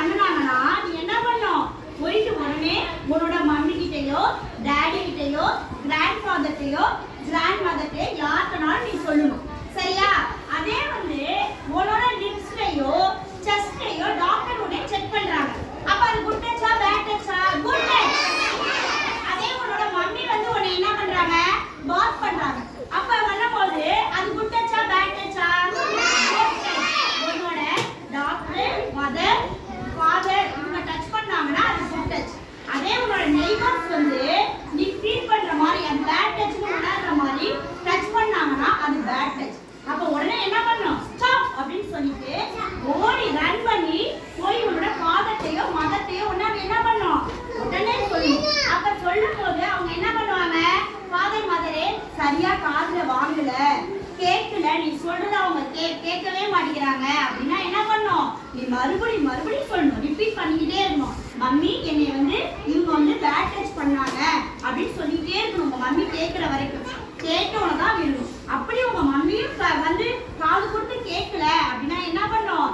பண்ணனாங்கன்னா நீ என்ன பண்ணும்? போயிட்டு உடனே உன்னோட மம்மி கிட்டயோ டாடி கிட்டயோ கிராண்ட் ஃபாதர்கிட்டயோ கிராண்ட் மதர்கிட்டயோ யார்கிட்டனாலும் நீ சொல்லணும். சரியா? அதே உன்னோட லிப்ஸ்லயோ செஸ்ட்லயோ டாக்டர் உடனே செக் பண்றாங்க. அப்ப அது குட் டச்சா பேட் டச்சா? Good touch. அதே உன்னோட மம்மி உன்னை என்ன பண்றாங்க? பாத் பண்றாங்க. அப்ப வரும்போது அது குட் டச்சா பேட் டச்சா? உன்னோட டாக்டர் மதர் ஃபாதர் இவங்க டச் பண்ணாங்கன்னா அது குட் டச். அதே உன்னோட நெய்பர்ஸ் நீ ஃபீல் பண்ற மாதிரி அது பேட் டச்னு உணர்ற மாதிரி டச் பண்ணாங்கன்னா அது பேட் டச். அப்ப உடனே என்ன பண்ணணும்? ஸ்டாப் அப்படின்னு சொல்லிட்டு ஓடி ரன் பண்ணி போய் உன்னோட ஃபாதர்ட்டையோ மதர்ட்டையோ என்ன பண்ணணும்? உடனே சொல்லணும். அப்ப சொல்லும் போது அவங்க என்ன பண்ணுவாங்க? ஃபாதர் மதரே சரியா காதுல வாங்கல, கேட்கல, நீ சொல்றத அவங்க கேட்கவே மாட்டேங்கிறாங்க அப்படின்னா என்ன பண்ணும்? நீ மறுபடியும் சொல்லணும். ரிப்பீட் பண்ணிக்கிட்டே இருக்கணும். மம்மி என்னை இவங்க பேட் டச் பண்ணாங்க அப்படின்னு சொல்லிக்கிட்டே இருக்கணும். உங்க மம்மி கேட்கிற வரைக்கும். கேட்டவன தான் விடணும். அப்படி உங்க மம்மியும் காது கொடுத்து கேட்கல அப்படின்னா என்ன பண்ணும்?